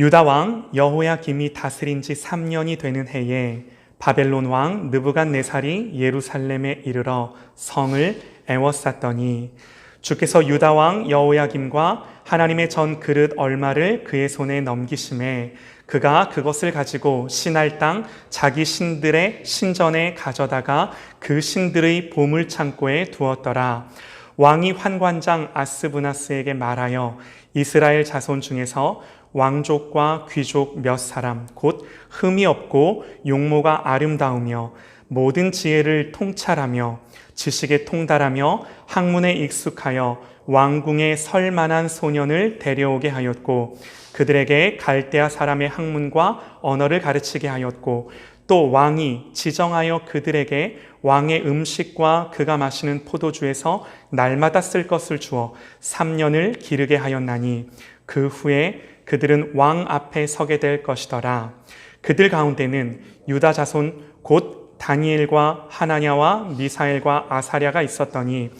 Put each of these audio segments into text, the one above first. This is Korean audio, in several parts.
유다 왕 여호야김이 다스린 지 3년이 되는 해에 바벨론 왕 느부갓네살이 예루살렘에 이르러 성을 에워쌌더니 주께서 유다 왕 여호야김과 하나님의 전 그릇 얼마를 그의 손에 넘기심에 그가 그것을 가지고 신할 땅 자기 신들의 신전에 가져다가 그 신들의 보물 창고에 두었더라. 왕이 환관장 아스브나스에게 말하여 이스라엘 자손 중에서 왕족과 귀족 몇 사람 곧 흠이 없고 용모가 아름다우며 모든 지혜를 통찰하며 지식에 통달하며 학문에 익숙하여 왕궁에 설 만한 소년을 데려오게 하였고 그들에게 갈대아 사람의 학문과 언어를 가르치게 하였고 또 왕이 지정하여 그들에게 왕의 음식과 그가 마시는 포도주에서 날마다 쓸 것을 주어 3년을 기르게 하였나니 그 후에 그들은 왕 앞에 서게 될 것이더라. 그들 가운데는 유다 자손 곧 다니엘과 하나냐와 미사엘과 아사랴가 있었더니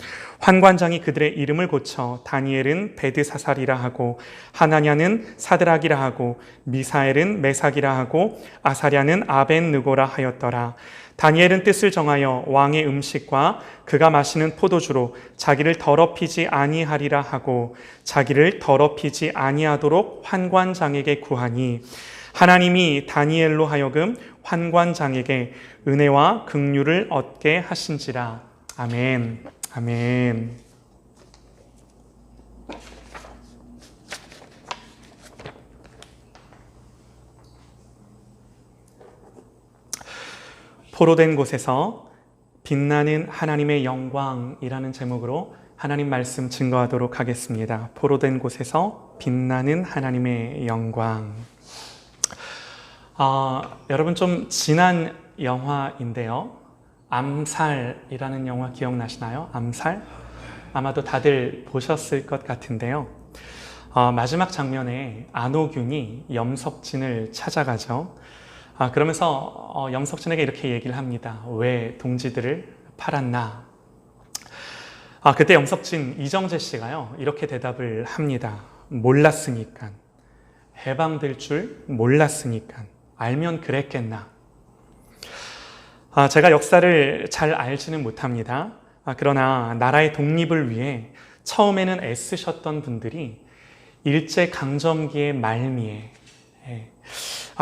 환관장이 그들의 이름을 고쳐 다니엘은 베드사살이라 하고 하나냐는 사드락이라 하고 미사엘은 메삭이라 하고 아사랴는 아벤느고라 하였더라. 다니엘은 뜻을 정하여 왕의 음식과 그가 마시는 포도주로 자기를 더럽히지 아니하리라 하고 자기를 더럽히지 아니하도록 환관장에게 구하니 하나님이 다니엘로 하여금 환관장에게 은혜와 긍휼을 얻게 하신지라. 아멘. 아멘. 포로된 곳에서 빛나는 하나님의 영광이라는 제목으로 하나님 말씀 증거하도록 하겠습니다. 포로된 곳에서 빛나는 하나님의 영광. 여러분 좀 지난 영화인데요. 암살이라는 영화 기억나시나요? 암살? 아마도 다들 보셨을 것 같은데요. 마지막 장면에 안호균이 염석진을 찾아가죠. 그러면서 염석진에게 이렇게 얘기를 합니다. 왜 동지들을 팔았나? 그때 염석진 이정재 씨가요. 이렇게 대답을 합니다. 몰랐으니까. 해방될 줄 몰랐으니까. 알면 그랬겠나. 제가 역사를 잘 알지는 못합니다. 그러나 나라의 독립을 위해 처음에는 애쓰셨던 분들이 일제강점기의 말미에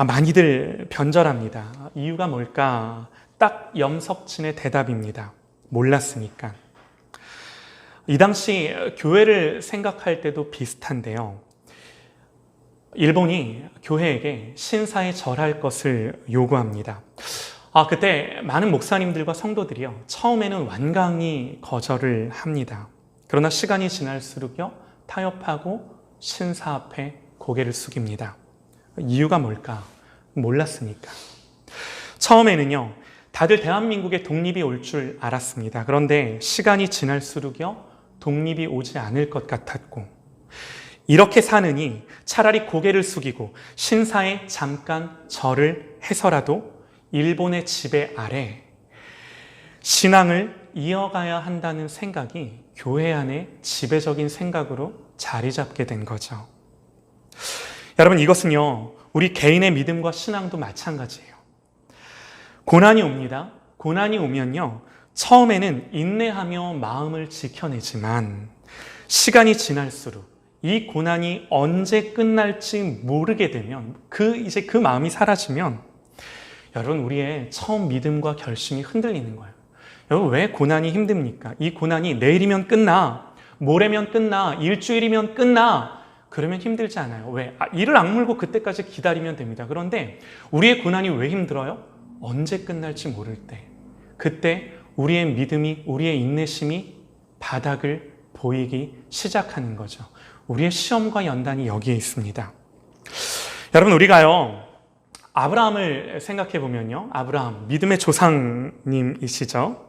많이들 변절합니다. 이유가 뭘까? 딱 염석진의 대답입니다. 몰랐으니까. 이 당시 교회를 생각할 때도 비슷한데요. 일본이 교회에게 신사에 절할 것을 요구합니다. 그때 많은 목사님들과 성도들이요. 처음에는 완강히 거절을 합니다. 그러나 시간이 지날수록요. 타협하고 신사 앞에 고개를 숙입니다. 이유가 뭘까? 몰랐으니까. 처음에는요. 다들 대한민국의 독립이 올 줄 알았습니다. 그런데 시간이 지날수록요. 독립이 오지 않을 것 같았고 이렇게 사느니 차라리 고개를 숙이고 신사에 잠깐 절을 해서라도 일본의 지배 아래 신앙을 이어가야 한다는 생각이 교회 안에 지배적인 생각으로 자리 잡게 된 거죠. 여러분 이것은요. 우리 개인의 믿음과 신앙도 마찬가지예요. 고난이 옵니다. 고난이 오면요. 처음에는 인내하며 마음을 지켜내지만 시간이 지날수록 이 고난이 언제 끝날지 모르게 되면 이제 그 마음이 사라지면 여러분 우리의 처음 믿음과 결심이 흔들리는 거예요. 여러분 왜 고난이 힘듭니까? 이 고난이 내일이면 끝나, 모레면 끝나, 일주일이면 끝나 그러면 힘들지 않아요. 왜? 이를 악물고 그때까지 기다리면 됩니다. 그런데 우리의 고난이 왜 힘들어요? 언제 끝날지 모를 때. 그때 우리의 믿음이, 우리의 인내심이 바닥을 보이기 시작하는 거죠. 우리의 시험과 연단이 여기에 있습니다. 여러분 우리가요. 아브라함을 생각해 보면요. 아브라함, 믿음의 조상님이시죠.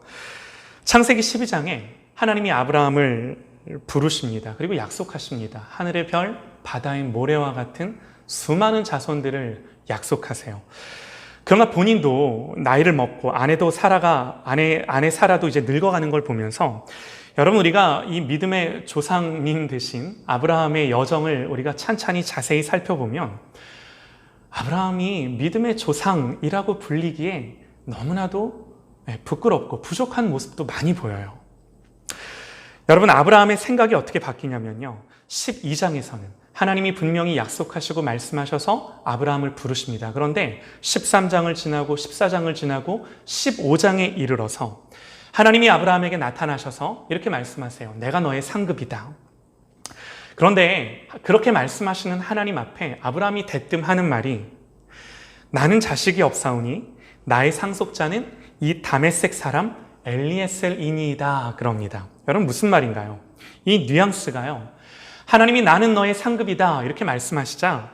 창세기 12장에 하나님이 아브라함을 부르십니다. 그리고 약속하십니다. 하늘의 별, 바다의 모래와 같은 수많은 자손들을 약속하세요. 그러나 본인도 나이를 먹고 아내 사라도 이제 늙어가는 걸 보면서 여러분 우리가 이 믿음의 조상님 되신 아브라함의 여정을 우리가 찬찬히 자세히 살펴보면 아브라함이 믿음의 조상이라고 불리기에 너무나도 부끄럽고 부족한 모습도 많이 보여요. 여러분, 아브라함의 생각이 어떻게 바뀌냐면요, 12장에서는 하나님이 분명히 약속하시고 말씀하셔서 아브라함을 부르십니다. 그런데 13장을 지나고 14장을 지나고 15장에 이르러서 하나님이 아브라함에게 나타나셔서 이렇게 말씀하세요. 내가 너의 상급이다. 그런데 그렇게 말씀하시는 하나님 앞에 아브라함이 대뜸 하는 말이, 나는 자식이 없사오니 나의 상속자는 이 다메섹 사람 엘리에셀이니이다 그럽니다. 여러분, 무슨 말인가요? 이 뉘앙스가요, 하나님이 나는 너의 상급이다 이렇게 말씀하시자,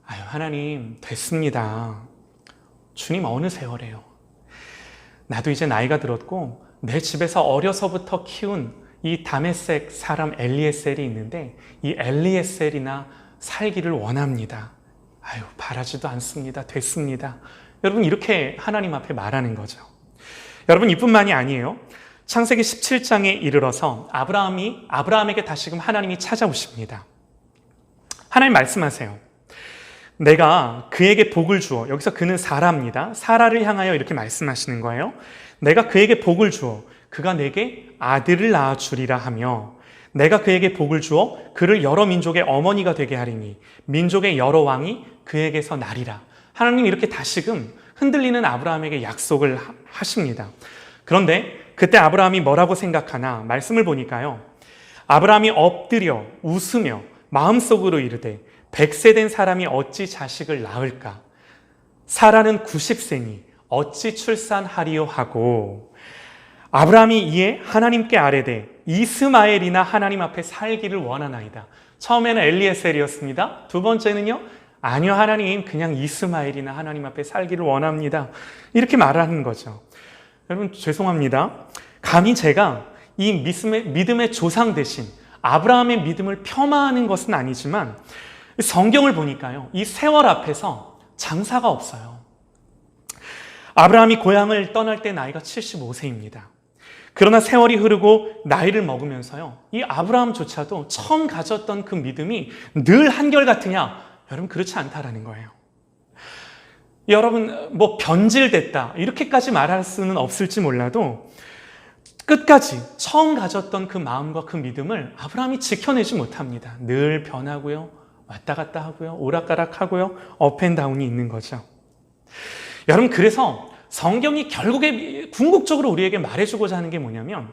아유 하나님 됐습니다. 주님 어느 세월에요. 나도 이제 나이가 들었고 내 집에서 어려서부터 키운 이 다메섹 사람 엘리에셀이 있는데 이 엘리에셀이나 살기를 원합니다. 아유 바라지도 않습니다. 됐습니다. 여러분, 이렇게 하나님 앞에 말하는 거죠. 여러분, 이뿐만이 아니에요. 창세기 17장에 이르러서 아브라함에게 다시금 하나님이 찾아오십니다. 하나님 말씀하세요. 내가 그에게 복을 주어, 여기서 그는 사라입니다. 사라를 향하여 이렇게 말씀하시는 거예요. 내가 그에게 복을 주어 그가 내게 아들을 낳아 주리라 하며, 내가 그에게 복을 주어 그를 여러 민족의 어머니가 되게 하리니 민족의 여러 왕이 그에게서 나리라. 하나님 이렇게 다시금 흔들리는 아브라함에게 약속을 하십니다. 그런데 그때 아브라함이 뭐라고 생각하나, 말씀을 보니까요, 아브라함이 엎드려 웃으며 마음속으로 이르되 100세 된 사람이 어찌 자식을 낳을까? 사라는 90세니 어찌 출산하리요 하고, 아브라함이 이에 하나님께 아뢰되 이스마엘이나 하나님 앞에 살기를 원하나이다. 처음에는 엘리에셀이었습니다. 두 번째는요, 아니요 하나님, 그냥 이스마엘이나 하나님 앞에 살기를 원합니다. 이렇게 말하는 거죠. 여러분, 죄송합니다. 감히 제가 이 믿음의 조상 대신 아브라함의 믿음을 폄하하는 것은 아니지만, 성경을 보니까요, 이 세월 앞에서 장사가 없어요. 아브라함이 고향을 떠날 때 나이가 75세입니다. 그러나 세월이 흐르고 나이를 먹으면서요, 이 아브라함조차도 처음 가졌던 그 믿음이 늘 한결같으냐? 여러분, 그렇지 않다라는 거예요. 여러분, 뭐 변질됐다 이렇게까지 말할 수는 없을지 몰라도 끝까지 처음 가졌던 그 마음과 그 믿음을 아브라함이 지켜내지 못합니다. 늘 변하고요, 왔다 갔다 하고요, 오락가락 하고요, 업앤다운이 있는 거죠. 여러분, 그래서 성경이 결국에 궁극적으로 우리에게 말해주고자 하는 게 뭐냐면,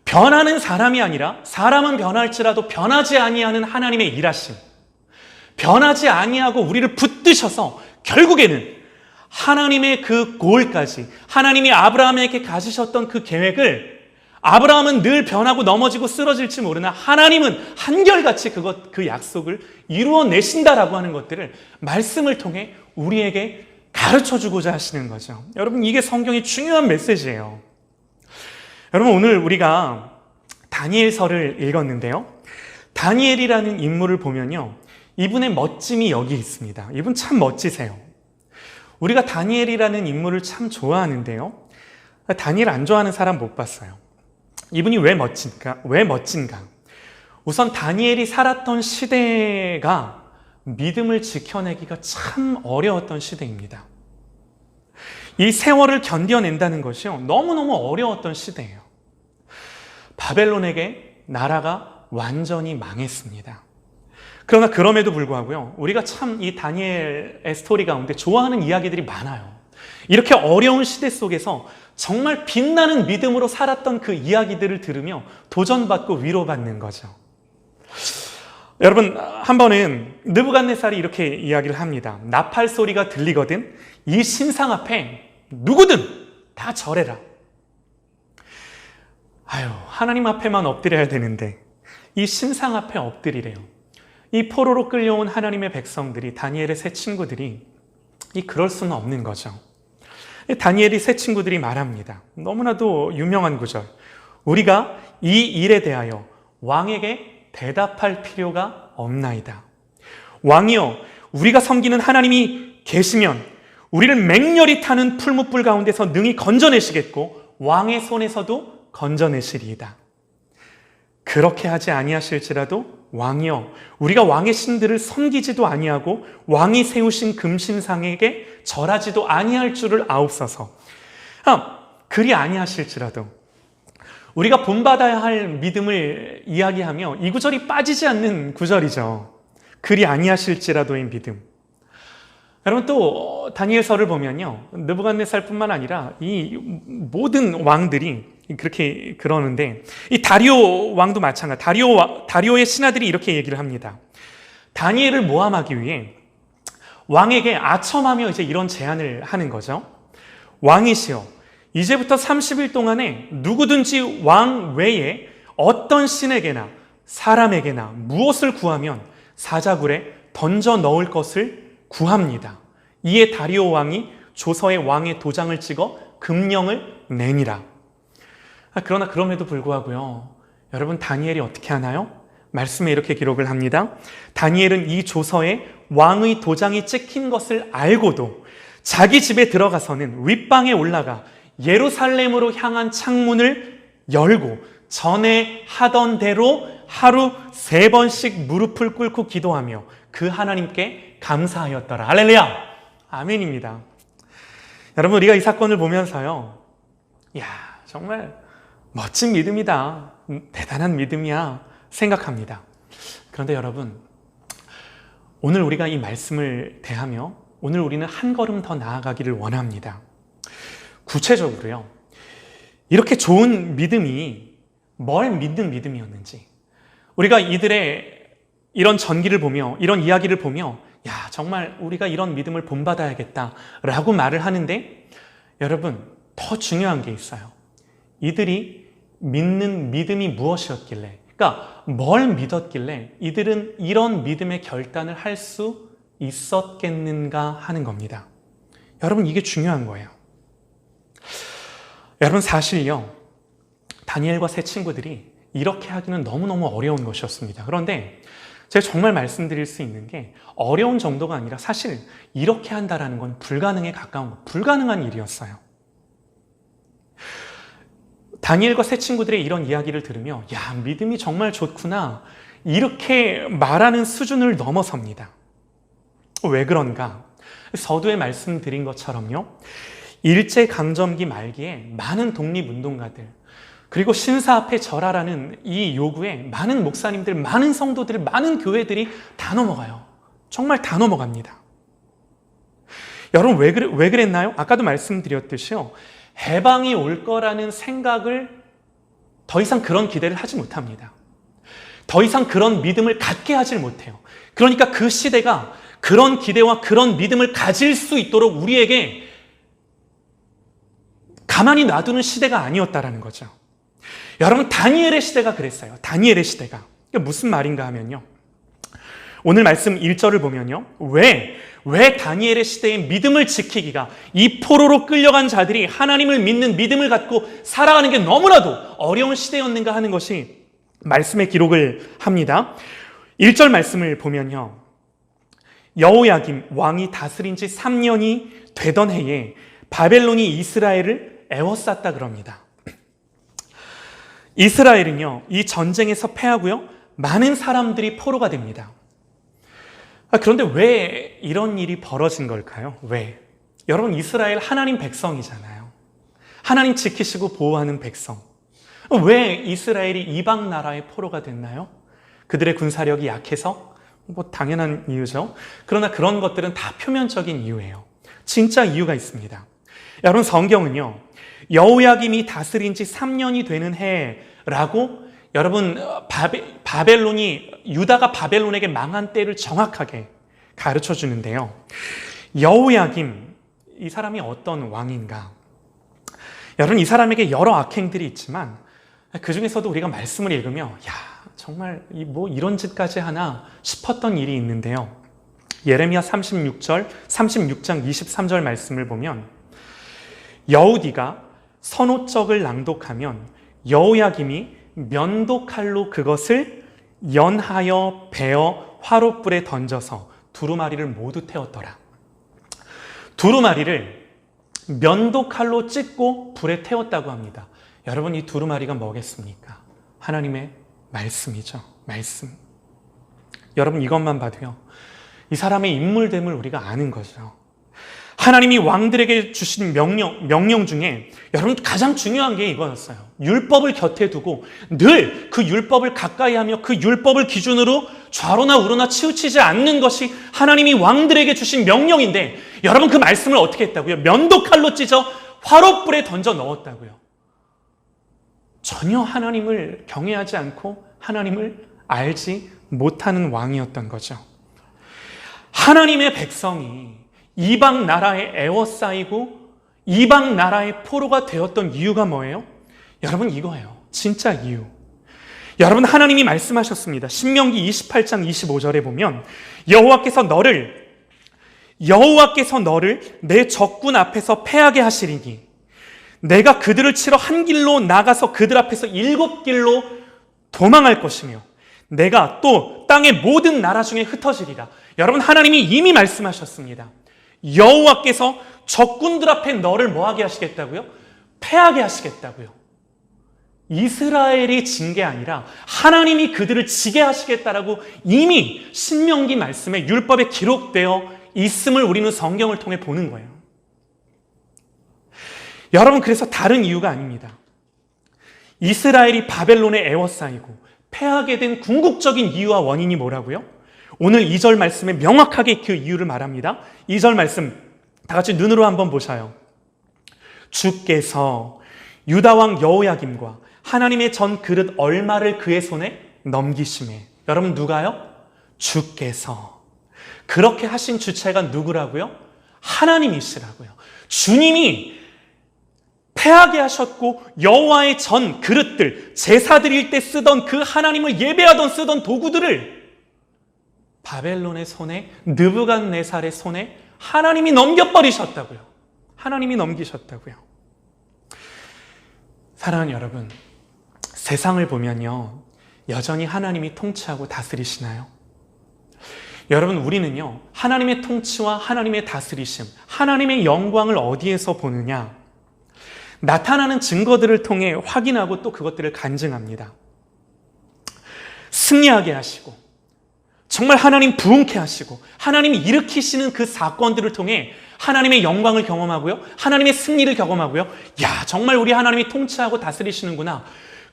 변하는 사람이 아니라 사람은 변할지라도 변하지 아니하는 하나님의 일하심, 변하지 아니하고 우리를 붙드셔서 결국에는 하나님의 그 골까지, 하나님이 아브라함에게 가지셨던 그 계획을, 아브라함은 늘 변하고 넘어지고 쓰러질지 모르나 하나님은 한결같이 그 약속을 이루어내신다라고 하는 것들을 말씀을 통해 우리에게 가르쳐주고자 하시는 거죠. 여러분, 이게 성경의 중요한 메시지예요. 여러분, 오늘 우리가 다니엘서를 읽었는데요, 다니엘이라는 인물을 보면요, 이분의 멋짐이 여기 있습니다. 이분 참 멋지세요. 우리가 다니엘이라는 인물을 참 좋아하는데요, 다니엘 안 좋아하는 사람 못 봤어요. 이분이 왜 멋진가? 우선 다니엘이 살았던 시대가 믿음을 지켜내기가 참 어려웠던 시대입니다. 이 세월을 견뎌낸다는 것이요, 너무너무 어려웠던 시대예요. 바벨론에게 나라가 완전히 망했습니다. 그러나 그럼에도 불구하고요, 우리가 참 이 다니엘의 스토리 가운데 좋아하는 이야기들이 많아요. 이렇게 어려운 시대 속에서 정말 빛나는 믿음으로 살았던 그 이야기들을 들으며 도전받고 위로받는 거죠. 여러분, 한 번은 느부갓네살이 이렇게 이야기를 합니다. 나팔 소리가 들리거든 이 신상 앞에 누구든 다 절해라. 아유, 하나님 앞에만 엎드려야 되는데 이 신상 앞에 엎드리래요. 이 포로로 끌려온 하나님의 백성들이, 다니엘의 세 친구들이 그럴 수는 없는 거죠. 다니엘이 세 친구들이 말합니다. 너무나도 유명한 구절. 우리가 이 일에 대하여 왕에게 대답할 필요가 없나이다. 왕이여, 우리가 섬기는 하나님이 계시면 우리를 맹렬히 타는 풀무불 가운데서 능히 건져내시겠고 왕의 손에서도 건져내시리이다. 그렇게 하지 아니하실지라도 왕이여 우리가 왕의 신들을 섬기지도 아니하고 왕이 세우신 금신상에게 절하지도 아니할 줄을 아옵소서. 그리 아니하실지라도 우리가 본받아야 할 믿음을 이야기하며 이 구절이 빠지지 않는 구절이죠. 그리 아니하실지라도의 믿음. 여러분 또 다니엘서를 보면요, 느부갓네살뿐만 아니라 이 모든 왕들이 그렇게 그러는데 이 다리오 왕도 마찬가지. 다리오의 신하들이 이렇게 얘기를 합니다. 다니엘을 모함하기 위해 왕에게 아첨하며 이제 이런 제안을 하는 거죠. 왕이시여, 이제부터 30일 동안에 누구든지 왕 외에 어떤 신에게나 사람에게나 무엇을 구하면 사자굴에 던져 넣을 것을 구합니다. 이에 다리오 왕이 조서에 왕의 도장을 찍어 금령을 내니라. 그러나 그럼에도 불구하고요, 여러분 다니엘이 어떻게 하나요? 말씀에 이렇게 기록을 합니다. 다니엘은 이 조서에 왕의 도장이 찍힌 것을 알고도 자기 집에 들어가서는 윗방에 올라가 예루살렘으로 향한 창문을 열고 전에 하던 대로 하루 3번씩 무릎을 꿇고 기도하며 그 하나님께 감사하였더라. 할렐루야! 아멘입니다. 여러분, 우리가 이 사건을 보면서요, 정말 멋진 믿음이다, 대단한 믿음이야 생각합니다. 그런데 여러분, 오늘 우리가 이 말씀을 대하며 오늘 우리는 한 걸음 더 나아가기를 원합니다. 구체적으로요, 이렇게 좋은 믿음이 뭘 믿는 믿음이었는지, 우리가 이들의 이런 전기를 보며 이런 이야기를 보며 정말 우리가 이런 믿음을 본받아야겠다라고 말을 하는데, 여러분 더 중요한 게 있어요. 이들이 믿는 믿음이 무엇이었길래, 그러니까 뭘 믿었길래 이들은 이런 믿음의 결단을 할 수 있었겠는가 하는 겁니다. 여러분, 이게 중요한 거예요. 여러분, 사실요, 다니엘과 세 친구들이 이렇게 하기는 너무너무 어려운 것이었습니다. 그런데 제가 정말 말씀드릴 수 있는 게, 어려운 정도가 아니라 사실 이렇게 한다라는 건 불가능에 가까운 거, 불가능한 일이었어요. 다니엘과 세 친구들의 이런 이야기를 들으며 믿음이 정말 좋구나, 이렇게 말하는 수준을 넘어섭니다. 왜 그런가? 서두에 말씀드린 것처럼요, 일제강점기 말기에 많은 독립운동가들, 그리고 신사 앞에 절하라는 이 요구에 많은 목사님들, 많은 성도들, 많은 교회들이 다 넘어가요. 정말 다 넘어갑니다. 여러분, 왜 그랬나요? 아까도 말씀드렸듯이요, 해방이 올 거라는 생각을, 더 이상 그런 기대를 하지 못합니다. 더 이상 그런 믿음을 갖게 하질 못해요. 그러니까 그 시대가 그런 기대와 그런 믿음을 가질 수 있도록 우리에게 가만히 놔두는 시대가 아니었다라는 거죠. 여러분, 다니엘의 시대가 그랬어요. 다니엘의 시대가. 무슨 말인가 하면요, 오늘 말씀 1절을 보면요, 왜 다니엘의 시대의 믿음을 지키기가, 이 포로로 끌려간 자들이 하나님을 믿는 믿음을 갖고 살아가는 게 너무나도 어려운 시대였는가 하는 것이 말씀에 기록을 합니다. 1절 말씀을 보면요, 여호야김 왕이 다스린 지 3년이 되던 해에 바벨론이 이스라엘을 에워쌌다 그럽니다. 이스라엘은요, 이 전쟁에서 패하고요, 많은 사람들이 포로가 됩니다. 그런데 왜 이런 일이 벌어진 걸까요? 왜? 여러분, 이스라엘 하나님 백성이잖아요. 하나님 지키시고 보호하는 백성. 왜 이스라엘이 이방 나라의 포로가 됐나요? 그들의 군사력이 약해서? 당연한 이유죠. 그러나 그런 것들은 다 표면적인 이유예요. 진짜 이유가 있습니다. 여러분, 성경은요, 여호야김이 다스린 지 3년이 되는 해라고, 여러분, 유다가 바벨론에게 망한 때를 정확하게 가르쳐 주는데요. 여호야김, 이 사람이 어떤 왕인가? 여러분, 이 사람에게 여러 악행들이 있지만 그 중에서도 우리가 말씀을 읽으며 정말 이런 짓까지 하나 싶었던 일이 있는데요. 예레미야 36장 23절 말씀을 보면, 여우디가 선호적을 낭독하면 여호야김이 면도칼로 그것을 연하여 베어 화롯불에 던져서 두루마리를 모두 태웠더라. 두루마리를 면도칼로 찢고 불에 태웠다고 합니다. 여러분, 이 두루마리가 뭐겠습니까? 하나님의 말씀이죠. 말씀. 여러분 이것만 봐도요, 이 사람의 인물됨을 우리가 아는 거죠. 하나님이 왕들에게 주신 명령 중에 여러분 가장 중요한 게 이거였어요. 율법을 곁에 두고 늘 그 율법을 가까이 하며 그 율법을 기준으로 좌로나 우로나 치우치지 않는 것이 하나님이 왕들에게 주신 명령인데, 여러분 그 말씀을 어떻게 했다고요? 면도칼로 찢어 화롯불에 던져 넣었다고요. 전혀 하나님을 경외하지 않고 하나님을 알지 못하는 왕이었던 거죠. 하나님의 백성이 이방 나라에 애워싸이고 이방 나라의 포로가 되었던 이유가 뭐예요? 여러분 이거예요. 진짜 이유. 여러분 하나님이 말씀하셨습니다. 신명기 28장 25절에 보면 여호와께서 너를 내 적군 앞에서 패하게 하시리니 내가 그들을 치러 한 길로 나가서 그들 앞에서 7길로 도망할 것이며 내가 또 땅의 모든 나라 중에 흩어지리라. 여러분 하나님이 이미 말씀하셨습니다. 여호와께서 적군들 앞에 너를 뭐하게 하시겠다고요? 패하게 하시겠다고요. 이스라엘이 진 게 아니라 하나님이 그들을 지게 하시겠다라고 이미 신명기 말씀에 율법에 기록되어 있음을 우리는 성경을 통해 보는 거예요. 여러분 그래서 다른 이유가 아닙니다. 이스라엘이 바벨론에 애워싸이고 패하게 된 궁극적인 이유와 원인이 뭐라고요? 오늘 2절 말씀에 명확하게 그 이유를 말합니다. 2절 말씀 다 같이 눈으로 한번 보셔요. 주께서 유다왕 여호야김과 하나님의 전 그릇 얼마를 그의 손에 넘기심에. 여러분 누가요? 주께서. 그렇게 하신 주체가 누구라고요? 하나님이시라고요. 주님이 패하게 하셨고 여호와의 전 그릇들, 제사 드릴 때 쓰던 그 하나님을 예배하던 쓰던 도구들을 바벨론의 손에, 느부갓네살의 손에 하나님이 넘겨버리셨다고요. 하나님이 넘기셨다고요. 사랑하는 여러분, 세상을 보면요, 여전히 하나님이 통치하고 다스리시나요? 여러분, 우리는요, 하나님의 통치와 하나님의 다스리심, 하나님의 영광을 어디에서 보느냐? 나타나는 증거들을 통해 확인하고 또 그것들을 간증합니다. 승리하게 하시고, 정말 하나님 부흥케 하시고 하나님이 일으키시는 그 사건들을 통해 하나님의 영광을 경험하고요, 하나님의 승리를 경험하고요. 야, 정말 우리 하나님이 통치하고 다스리시는구나.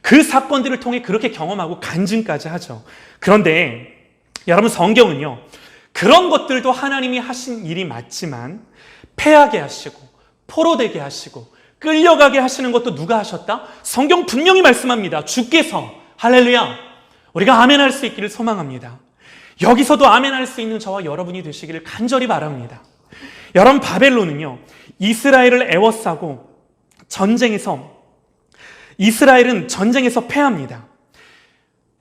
그 사건들을 통해 그렇게 경험하고 간증까지 하죠. 그런데 여러분 성경은요, 그런 것들도 하나님이 하신 일이 맞지만 패하게 하시고 포로되게 하시고 끌려가게 하시는 것도 누가 하셨다? 성경 분명히 말씀합니다. 주께서. 할렐루야. 우리가 아멘할 수 있기를 소망합니다. 여기서도 아멘할 수 있는 저와 여러분이 되시기를 간절히 바랍니다. 여러분 바벨론은요, 이스라엘을 애워싸고 이스라엘은 전쟁에서 패합니다.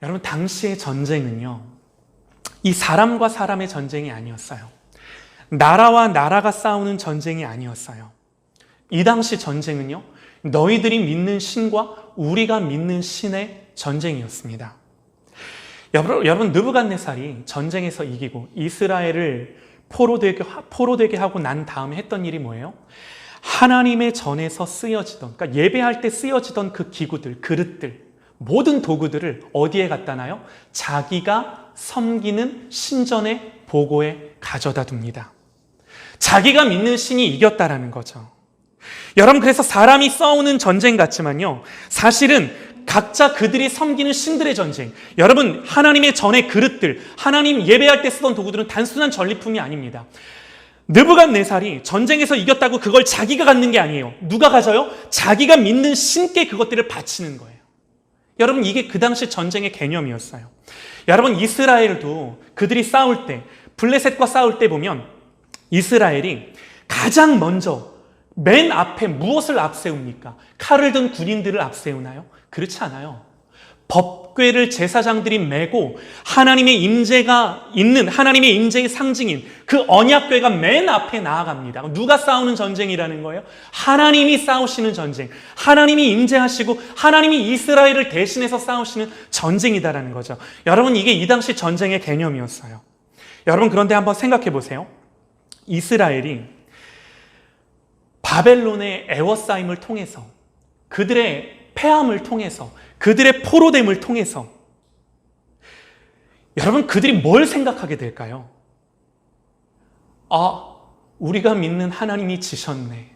여러분 당시의 전쟁은요, 이 사람과 사람의 전쟁이 아니었어요. 나라와 나라가 싸우는 전쟁이 아니었어요. 이 당시 전쟁은요, 너희들이 믿는 신과 우리가 믿는 신의 전쟁이었습니다. 여러분 느부갓네살이 전쟁에서 이기고 이스라엘을 포로되게 하고 난 다음에 했던 일이 뭐예요? 하나님의 전에서 쓰여지던, 그러니까 예배할 때 쓰여지던 그 기구들, 그릇들, 모든 도구들을 어디에 갖다 놔요? 자기가 섬기는 신전의 보고에 가져다 둡니다. 자기가 믿는 신이 이겼다라는 거죠. 여러분 그래서 사람이 싸우는 전쟁 같지만요, 사실은 각자 그들이 섬기는 신들의 전쟁. 여러분 하나님의 전의 그릇들, 하나님 예배할 때 쓰던 도구들은 단순한 전리품이 아닙니다. 느부갓네살이 전쟁에서 이겼다고 그걸 자기가 갖는 게 아니에요. 누가 가져요? 자기가 믿는 신께 그것들을 바치는 거예요. 여러분 이게 그 당시 전쟁의 개념이었어요. 여러분 이스라엘도 그들이 싸울 때, 블레셋과 싸울 때 보면 이스라엘이 가장 먼저 맨 앞에 무엇을 앞세웁니까? 칼을 든 군인들을 앞세우나요? 그렇지 않아요. 법궤를 제사장들이 메고 하나님의 임재가 있는, 하나님의 임재의 상징인 그 언약궤가 맨 앞에 나아갑니다. 누가 싸우는 전쟁이라는 거예요? 하나님이 싸우시는 전쟁, 하나님이 임재하시고 하나님이 이스라엘을 대신해서 싸우시는 전쟁이다라는 거죠. 여러분 이게 이 당시 전쟁의 개념이었어요. 여러분 그런데 한번 생각해 보세요. 이스라엘이 바벨론의 애워싸임을 통해서, 그들의 패함을 통해서, 그들의 포로됨을 통해서 여러분, 그들이 뭘 생각하게 될까요? 아, 우리가 믿는 하나님이 지셨네.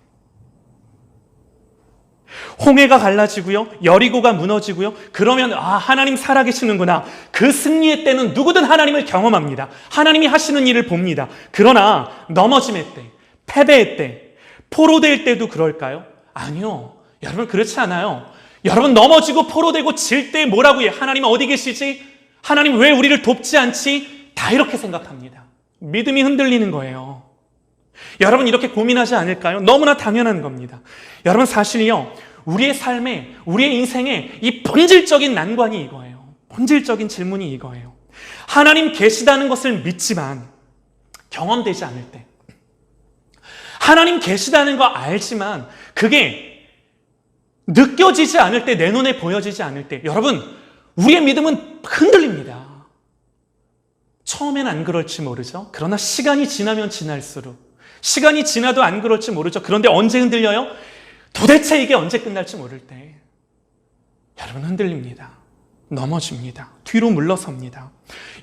홍해가 갈라지고요, 여리고가 무너지고요, 그러면 하나님 살아계시는구나. 그 승리의 때는 누구든 하나님을 경험합니다. 하나님이 하시는 일을 봅니다. 그러나 넘어짐의 때, 패배의 때, 포로될 때도 그럴까요? 아니요. 여러분, 그렇지 않아요. 여러분, 넘어지고 포로되고 질 때 뭐라고 해요? 하나님 어디 계시지? 하나님 왜 우리를 돕지 않지? 다 이렇게 생각합니다. 믿음이 흔들리는 거예요. 여러분, 이렇게 고민하지 않을까요? 너무나 당연한 겁니다. 여러분, 사실요, 우리의 삶에, 우리의 인생에 이 본질적인 난관이 이거예요. 본질적인 질문이 이거예요. 하나님 계시다는 것을 믿지만 경험되지 않을 때, 하나님 계시다는 거 알지만 그게 느껴지지 않을 때, 내 눈에 보여지지 않을 때, 여러분, 우리의 믿음은 흔들립니다. 처음엔 안 그럴지 모르죠. 그러나 시간이 지나면 지날수록, 시간이 지나도 안 그럴지 모르죠. 그런데 언제 흔들려요? 도대체 이게 언제 끝날지 모를 때 여러분, 흔들립니다. 넘어집니다. 뒤로 물러섭니다.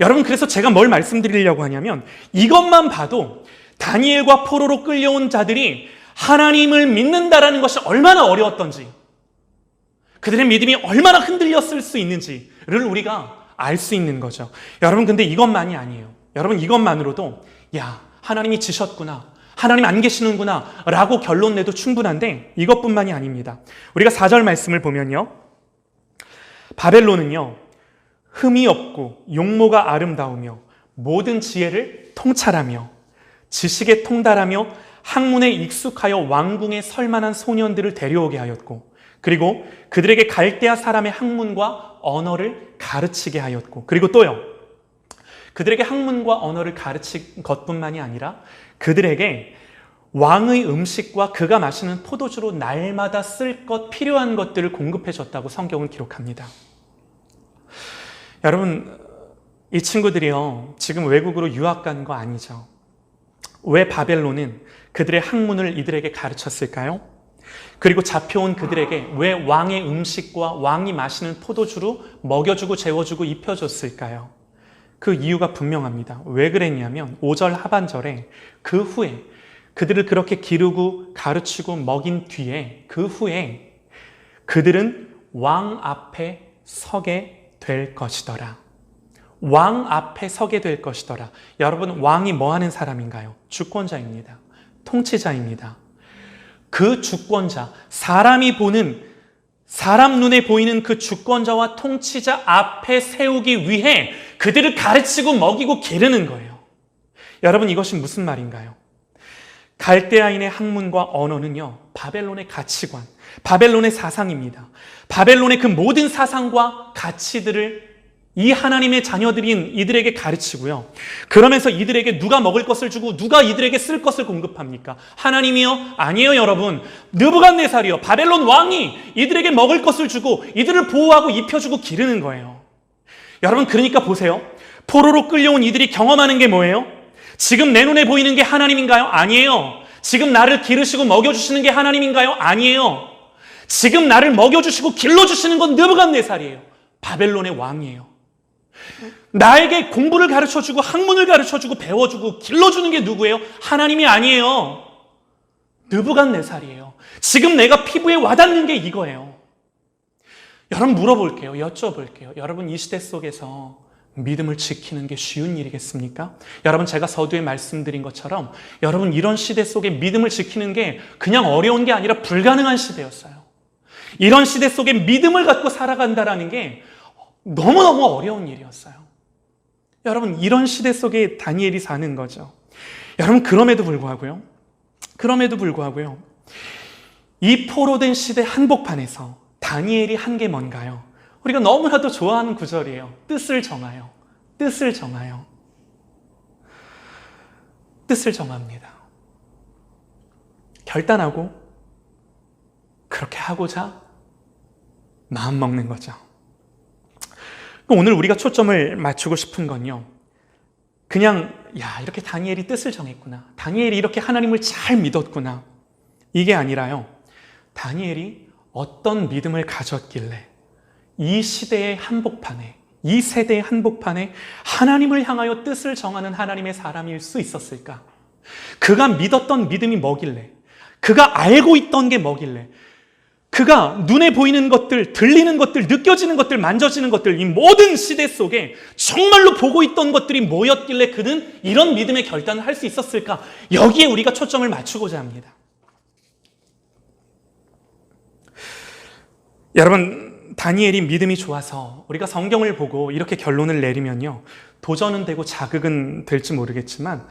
여러분, 그래서 제가 뭘 말씀드리려고 하냐면, 이것만 봐도 다니엘과 포로로 끌려온 자들이 하나님을 믿는다라는 것이 얼마나 어려웠던지, 그들의 믿음이 얼마나 흔들렸을 수 있는지를 우리가 알 수 있는 거죠. 여러분, 근데 이것만이 아니에요. 여러분, 이것만으로도 하나님이 지셨구나, 하나님 안 계시는구나 라고 결론 내도 충분한데, 이것뿐만이 아닙니다. 우리가 4절 말씀을 보면요, 바벨론은요, 흠이 없고 용모가 아름다우며 모든 지혜를 통찰하며 지식에 통달하며 학문에 익숙하여 왕궁에 설만한 소년들을 데려오게 하였고, 그리고 그들에게 갈대아 사람의 학문과 언어를 가르치게 하였고, 그리고 또요, 그들에게 학문과 언어를 가르친 것뿐만이 아니라 그들에게 왕의 음식과 그가 마시는 포도주로 날마다 쓸 것, 필요한 것들을 공급해 줬다고 성경은 기록합니다. 여러분, 이 친구들이요, 지금 외국으로 유학 간 거 아니죠. 왜 바벨론은 그들의 학문을 이들에게 가르쳤을까요? 그리고 잡혀온 그들에게 왜 왕의 음식과 왕이 마시는 포도주로 먹여주고 재워주고 입혀줬을까요? 그 이유가 분명합니다. 왜 그랬냐면 5절 하반절에 그 후에 그들을 그렇게 기르고 가르치고 먹인 뒤에, 그 후에 그들은 왕 앞에 서게 될 것이더라. 왕 앞에 서게 될 것이더라. 여러분, 왕이 뭐 하는 사람인가요? 주권자입니다. 통치자입니다. 그 주권자, 사람이 보는, 사람 눈에 보이는 그 주권자와 통치자 앞에 세우기 위해 그들을 가르치고 먹이고 기르는 거예요. 여러분, 이것이 무슨 말인가요? 갈대아인의 학문과 언어는요, 바벨론의 가치관, 바벨론의 사상입니다. 바벨론의 그 모든 사상과 가치들을 이 하나님의 자녀들인 이들에게 가르치고요, 그러면서 이들에게 누가 먹을 것을 주고 누가 이들에게 쓸 것을 공급합니까? 하나님이요? 아니에요, 여러분. 느부갓네살이요, 바벨론 왕이 이들에게 먹을 것을 주고 이들을 보호하고 입혀주고 기르는 거예요. 여러분, 그러니까 보세요. 포로로 끌려온 이들이 경험하는 게 뭐예요? 지금 내 눈에 보이는 게 하나님인가요? 아니에요. 지금 나를 기르시고 먹여주시는 게 하나님인가요? 아니에요. 지금 나를 먹여주시고 길러주시는 건 느부갓네살이에요. 바벨론의 왕이에요. 나에게 공부를 가르쳐주고 학문을 가르쳐주고 배워주고 길러주는 게 누구예요? 하나님이 아니에요. 느부갓네살이에요. 지금 내가 피부에 와닿는 게 이거예요. 여러분, 물어볼게요. 여쭤볼게요. 여러분, 이 시대 속에서 믿음을 지키는 게 쉬운 일이겠습니까? 여러분, 제가 서두에 말씀드린 것처럼 여러분, 이런 시대 속에 믿음을 지키는 게 그냥 어려운 게 아니라 불가능한 시대였어요. 이런 시대 속에 믿음을 갖고 살아간다라는 게 너무너무 어려운 일이었어요. 여러분, 이런 시대 속에 다니엘이 사는 거죠. 여러분, 그럼에도 불구하고요, 이 포로된 시대 한복판에서 다니엘이 한 게 뭔가요? 우리가 너무나도 좋아하는 구절이에요. 뜻을 정하여. 뜻을 정하여. 뜻을 정합니다. 결단하고 그렇게 하고자 마음 먹는 거죠. 오늘 우리가 초점을 맞추고 싶은 건요, 그냥 이렇게 다니엘이 뜻을 정했구나, 다니엘이 이렇게 하나님을 잘 믿었구나, 이게 아니라요, 다니엘이 어떤 믿음을 가졌길래 이 시대의 한복판에, 이 세대의 한복판에 하나님을 향하여 뜻을 정하는 하나님의 사람일 수 있었을까? 그가 믿었던 믿음이 뭐길래? 그가 알고 있던 게 뭐길래? 그가 눈에 보이는 것들, 들리는 것들, 느껴지는 것들, 만져지는 것들, 이 모든 시대 속에 정말로 보고 있던 것들이 뭐였길래 그는 이런 믿음의 결단을 할 수 있었을까? 여기에 우리가 초점을 맞추고자 합니다. 여러분, 다니엘이 믿음이 좋아서 우리가 성경을 보고 이렇게 결론을 내리면요, 도전은 되고 자극은 될지 모르겠지만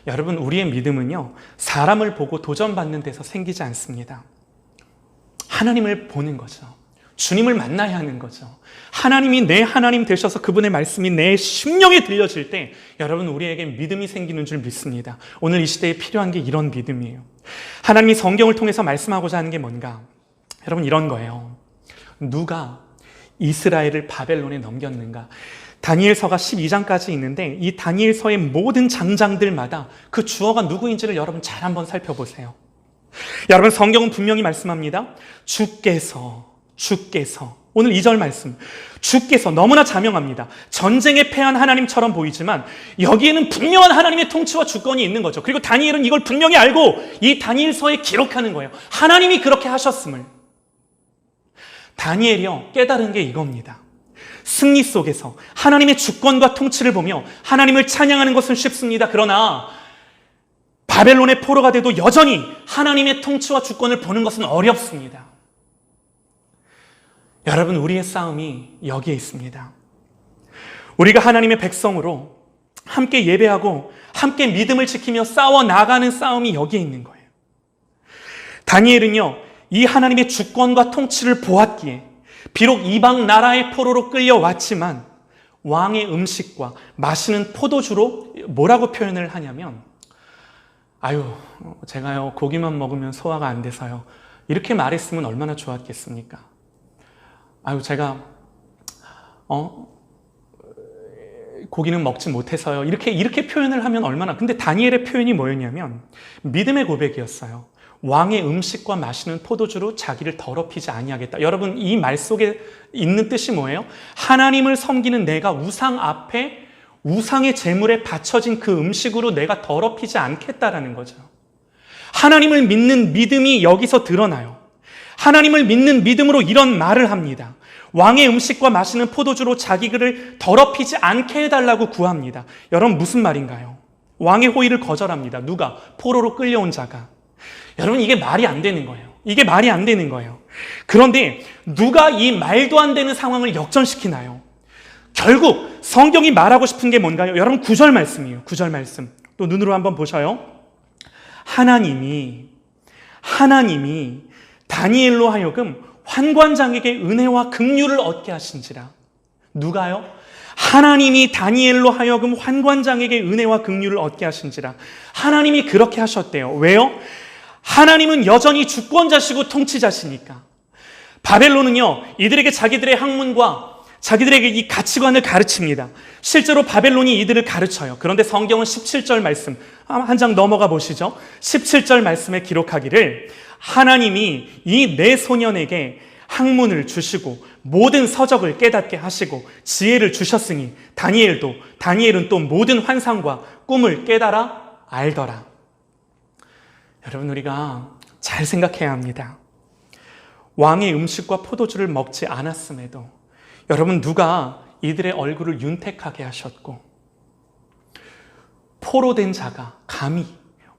여러분, 우리의 믿음은요, 사람을 보고 도전받는 데서 생기지 않습니다. 하나님을 보는 거죠. 주님을 만나야 하는 거죠. 하나님이 내 하나님 되셔서 그분의 말씀이 내 심령에 들려질 때 여러분, 우리에게 믿음이 생기는 줄 믿습니다. 오늘 이 시대에 필요한 게 이런 믿음이에요. 하나님이 성경을 통해서 말씀하고자 하는 게 뭔가? 여러분, 이런 거예요. 누가 이스라엘을 바벨론에 넘겼는가? 다니엘서가 12장까지 있는데 이 다니엘서의 모든 장장들마다 그 주어가 누구인지를 여러분 잘 한번 살펴보세요. 여러분, 성경은 분명히 말씀합니다. 주께서 오늘 2절 말씀, 주께서 너무나 자명합니다. 전쟁에 패한 하나님처럼 보이지만 여기에는 분명한 하나님의 통치와 주권이 있는 거죠. 그리고 다니엘은 이걸 분명히 알고 이 다니엘서에 기록하는 거예요. 하나님이 그렇게 하셨음을. 다니엘이요, 깨달은 게 이겁니다. 승리 속에서 하나님의 주권과 통치를 보며 하나님을 찬양하는 것은 쉽습니다. 그러나 바벨론의 포로가 돼도 여전히 하나님의 통치와 주권을 보는 것은 어렵습니다. 여러분, 우리의 싸움이 여기에 있습니다. 우리가 하나님의 백성으로 함께 예배하고 함께 믿음을 지키며 싸워 나가는 싸움이 여기에 있는 거예요. 다니엘은요, 이 하나님의 주권과 통치를 보았기에 비록 이방 나라의 포로로 끌려왔지만 왕의 음식과 마시는 포도주로 뭐라고 표현을 하냐면, 제가요, 고기만 먹으면 소화가 안 돼서요, 이렇게 말했으면 얼마나 좋았겠습니까? 제가 고기는 먹지 못해서요, 이렇게 표현을 하면 얼마나. 근데 다니엘의 표현이 뭐였냐면 믿음의 고백이었어요. 왕의 음식과 마시는 포도주로 자기를 더럽히지 아니하겠다. 여러분, 이 말 속에 있는 뜻이 뭐예요? 하나님을 섬기는 내가 우상 앞에 우상의 제물에 바쳐진 그 음식으로 내가 더럽히지 않겠다라는 거죠. 하나님을 믿는 믿음이 여기서 드러나요. 하나님을 믿는 믿음으로 이런 말을 합니다. 왕의 음식과 마시는 포도주로 자기를 더럽히지 않게 해달라고 구합니다. 여러분, 무슨 말인가요? 왕의 호의를 거절합니다. 누가? 포로로 끌려온 자가. 여러분, 이게 말이 안 되는 거예요. 이게 말이 안 되는 거예요. 그런데 누가 이 말도 안 되는 상황을 역전시키나요? 결국 성경이 말하고 싶은 게 뭔가요? 여러분, 9절 말씀이에요. 9절 말씀. 또 눈으로 한번 보셔요. 하나님이 다니엘로 하여금 환관장에게 은혜와 긍휼을 얻게 하신지라. 누가요? 하나님이 다니엘로 하여금 환관장에게 은혜와 긍휼을 얻게 하신지라. 하나님이 그렇게 하셨대요. 왜요? 하나님은 여전히 주권자시고 통치자시니까. 바벨론은요, 이들에게 자기들의 학문과 자기들에게 이 가치관을 가르칩니다. 실제로 바벨론이 이들을 가르쳐요. 그런데 성경은 17절 말씀, 한 장 넘어가 보시죠. 17절 말씀에 기록하기를 하나님이 이 네 소년에게 학문을 주시고 모든 서적을 깨닫게 하시고 지혜를 주셨으니 다니엘은 또 모든 환상과 꿈을 깨달아 알더라. 여러분, 우리가 잘 생각해야 합니다. 왕의 음식과 포도주를 먹지 않았음에도 여러분, 누가 이들의 얼굴을 윤택하게 하셨고 포로된 자가 감히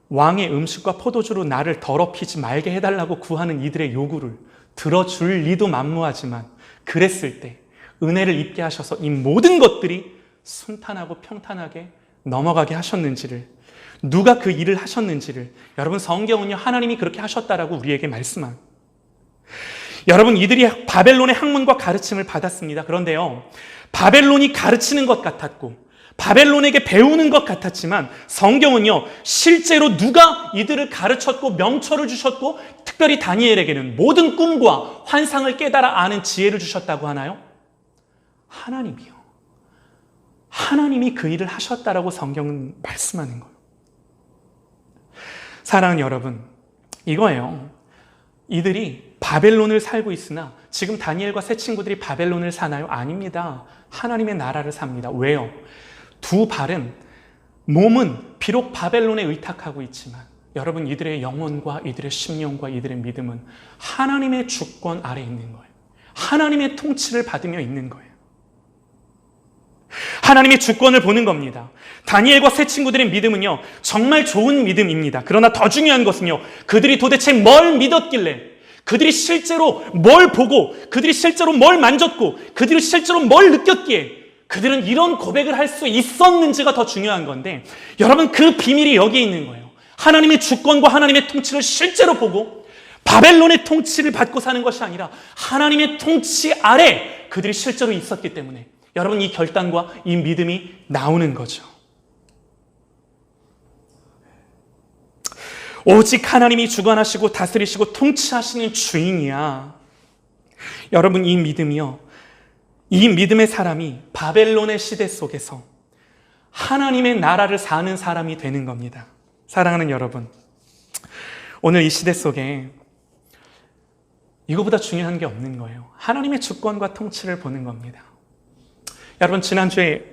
왕의 음식과 포도주로 나를 더럽히지 말게 해달라고 구하는 이들의 요구를 들어줄 리도 만무하지만 그랬을 때 은혜를 입게 하셔서 이 모든 것들이 순탄하고 평탄하게 넘어가게 하셨는지를, 누가 그 일을 하셨는지를, 여러분, 성경은요, 하나님이 그렇게 하셨다라고 우리에게 말씀합니다. 여러분, 이들이 바벨론의 학문과 가르침을 받았습니다. 그런데요, 바벨론이 가르치는 것 같았고 바벨론에게 배우는 것 같았지만 성경은요, 실제로 누가 이들을 가르쳤고 명철을 주셨고 특별히 다니엘에게는 모든 꿈과 환상을 깨달아 아는 지혜를 주셨다고 하나요? 하나님이요. 하나님이 그 일을 하셨다라고 성경은 말씀하는 거예요. 사랑하는 여러분, 이거예요. 이들이 바벨론을 살고 있으나 지금 다니엘과 세 친구들이 바벨론을 사나요? 아닙니다. 하나님의 나라를 삽니다. 왜요? 두 발은, 몸은 비록 바벨론에 의탁하고 있지만 여러분, 이들의 영혼과 이들의 심령과 이들의 믿음은 하나님의 주권 아래에 있는 거예요. 하나님의 통치를 받으며 있는 거예요. 하나님의 주권을 보는 겁니다. 다니엘과 세 친구들의 믿음은요, 정말 좋은 믿음입니다. 그러나 더 중요한 것은요, 그들이 도대체 뭘 믿었길래, 그들이 실제로 뭘 보고, 그들이 실제로 뭘 만졌고, 그들이 실제로 뭘 느꼈기에 그들은 이런 고백을 할 수 있었는지가 더 중요한 건데, 여러분, 그 비밀이 여기에 있는 거예요. 하나님의 주권과 하나님의 통치를 실제로 보고 바벨론의 통치를 받고 사는 것이 아니라 하나님의 통치 아래 그들이 실제로 있었기 때문에 여러분, 이 결단과 이 믿음이 나오는 거죠. 오직 하나님이 주관하시고 다스리시고 통치하시는 주인이야. 여러분, 이 믿음이요, 이 믿음의 사람이 바벨론의 시대 속에서 하나님의 나라를 사는 사람이 되는 겁니다. 사랑하는 여러분, 오늘 이 시대 속에 이거보다 중요한 게 없는 거예요. 하나님의 주권과 통치를 보는 겁니다. 여러분, 지난주에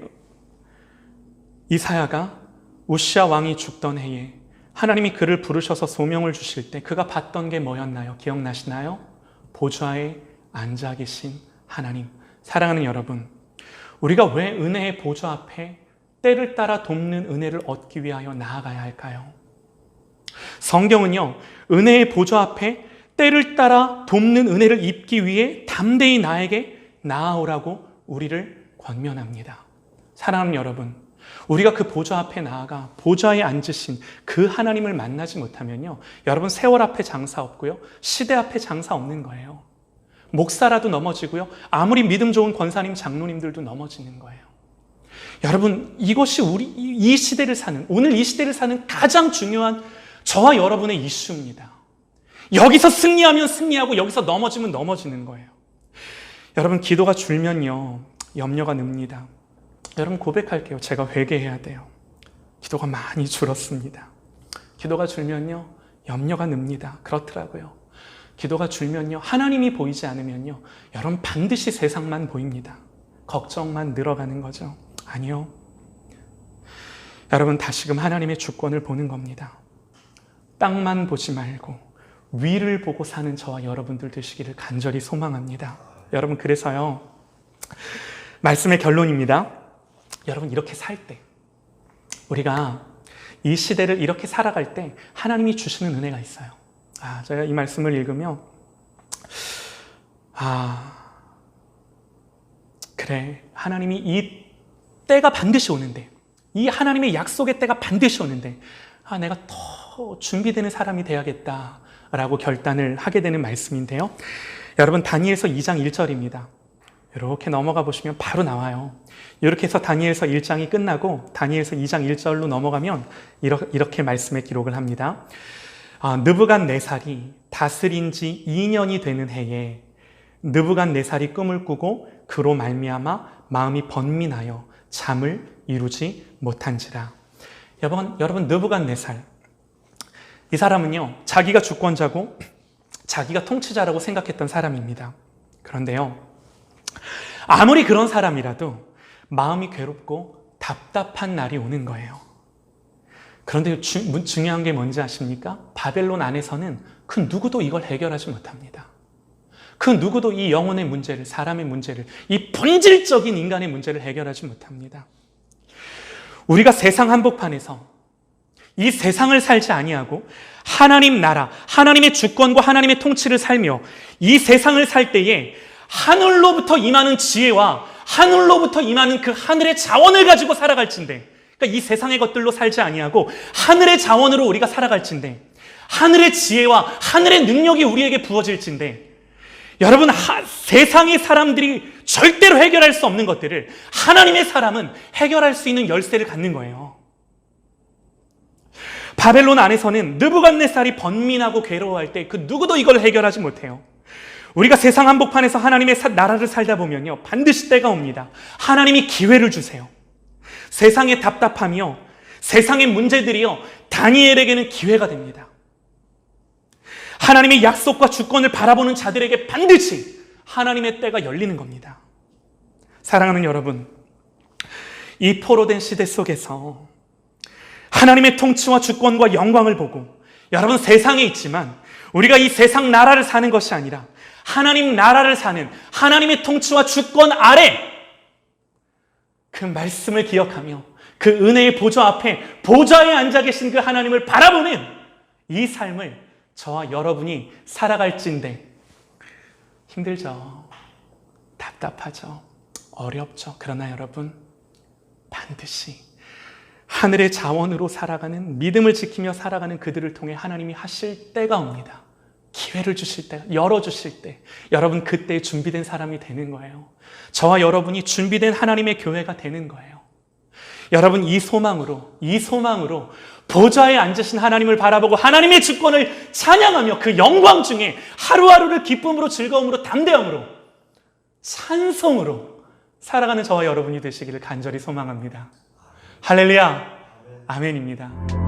이사야가 우시아 왕이 죽던 해에 하나님이 그를 부르셔서 소명을 주실 때 그가 봤던 게 뭐였나요? 기억나시나요? 보좌에 앉아 계신 하나님. 사랑하는 여러분, 우리가 왜 은혜의 보좌 앞에 때를 따라 돕는 은혜를 얻기 위하여 나아가야 할까요? 성경은요, 은혜의 보좌 앞에 때를 따라 돕는 은혜를 입기 위해 담대히 나에게 나아오라고 우리를 권면합니다. 사랑하는 여러분, 우리가 그 보좌 앞에 나아가 보좌에 앉으신 그 하나님을 만나지 못하면요, 여러분, 세월 앞에 장사 없고요, 시대 앞에 장사 없는 거예요. 목사라도 넘어지고요, 아무리 믿음 좋은 권사님, 장로님들도 넘어지는 거예요. 여러분, 이것이 이 시대를 사는, 오늘 이 시대를 사는 가장 중요한 저와 여러분의 이슈입니다. 여기서 승리하면 승리하고 여기서 넘어지면 넘어지는 거예요. 여러분, 기도가 줄면요, 염려가 늡니다. 여러분, 고백할게요. 제가 회개해야 돼요. 기도가 많이 줄었습니다. 기도가 줄면요, 염려가 늡니다. 그렇더라고요. 기도가 줄면요, 하나님이 보이지 않으면요, 여러분, 반드시 세상만 보입니다. 걱정만 늘어가는 거죠. 아니요. 여러분, 다시금 하나님의 주권을 보는 겁니다. 땅만 보지 말고 위를 보고 사는 저와 여러분들 되시기를 간절히 소망합니다. 여러분, 그래서요, 말씀의 결론입니다. 여러분, 이렇게 살 때, 우리가 이 시대를 이렇게 살아갈 때 하나님이 주시는 은혜가 있어요. 제가 이 말씀을 읽으며 그래, 하나님이 이 때가 반드시 오는데, 이 하나님의 약속의 때가 반드시 오는데 내가 더 준비되는 사람이 돼야겠다라고 결단을 하게 되는 말씀인데요. 여러분, 다니엘서 2장 1절입니다. 이렇게 넘어가 보시면 바로 나와요. 이렇게 해서 다니엘서 1장이 끝나고 다니엘서 2장 1절로 넘어가면 이렇게 말씀의 기록을 합니다. 느부갓네살이 다스린 지 2년이 되는 해에 느부갓네살이 꿈을 꾸고 그로 말미암아 마음이 번민하여 잠을 이루지 못한지라. 여러분, 느부갓네살, 이 사람은요, 자기가 주권자고 자기가 통치자라고 생각했던 사람입니다. 그런데요, 아무리 그런 사람이라도 마음이 괴롭고 답답한 날이 오는 거예요. 그런데 중요한 게 뭔지 아십니까? 바벨론 안에서는 그 누구도 이걸 해결하지 못합니다. 그 누구도 이 영혼의 문제를, 사람의 문제를, 이 본질적인 인간의 문제를 해결하지 못합니다. 우리가 세상 한복판에서 이 세상을 살지 아니하고 하나님 나라, 하나님의 주권과 하나님의 통치를 살며 이 세상을 살 때에 하늘로부터 임하는 지혜와 하늘로부터 임하는 그 하늘의 자원을 가지고 살아갈진대, 그러니까 이 세상의 것들로 살지 아니하고 하늘의 자원으로 우리가 살아갈진대, 하늘의 지혜와 하늘의 능력이 우리에게 부어질진대, 여러분, 세상의 사람들이 절대로 해결할 수 없는 것들을 하나님의 사람은 해결할 수 있는 열쇠를 갖는 거예요. 바벨론 안에서는 느부갓네살이 번민하고 괴로워할 때 그 누구도 이걸 해결하지 못해요. 우리가 세상 한복판에서 하나님의 나라를 살다 보면요, 반드시 때가 옵니다. 하나님이 기회를 주세요. 세상의 답답함이요, 세상의 문제들이요, 다니엘에게는 기회가 됩니다. 하나님의 약속과 주권을 바라보는 자들에게 반드시 하나님의 때가 열리는 겁니다. 사랑하는 여러분, 이 포로된 시대 속에서 하나님의 통치와 주권과 영광을 보고, 여러분 세상에 있지만 우리가 이 세상 나라를 사는 것이 아니라 하나님 나라를 사는, 하나님의 통치와 주권 아래 그 말씀을 기억하며 그 은혜의 보좌 앞에 보좌에 앉아 계신 그 하나님을 바라보는 이 삶을 저와 여러분이 살아갈진데 힘들죠. 답답하죠. 어렵죠. 그러나 여러분, 반드시 하늘의 자원으로 살아가는, 믿음을 지키며 살아가는 그들을 통해 하나님이 하실 때가 옵니다. 기회를 주실 때, 열어주실 때, 여러분 그때에 준비된 사람이 되는 거예요. 저와 여러분이 준비된 하나님의 교회가 되는 거예요. 여러분 이 소망으로 보좌에 앉으신 하나님을 바라보고 하나님의 주권을 찬양하며 그 영광 중에 하루하루를 기쁨으로, 즐거움으로, 담대함으로, 찬송으로 살아가는 저와 여러분이 되시기를 간절히 소망합니다. 할렐루야, 아멘입니다.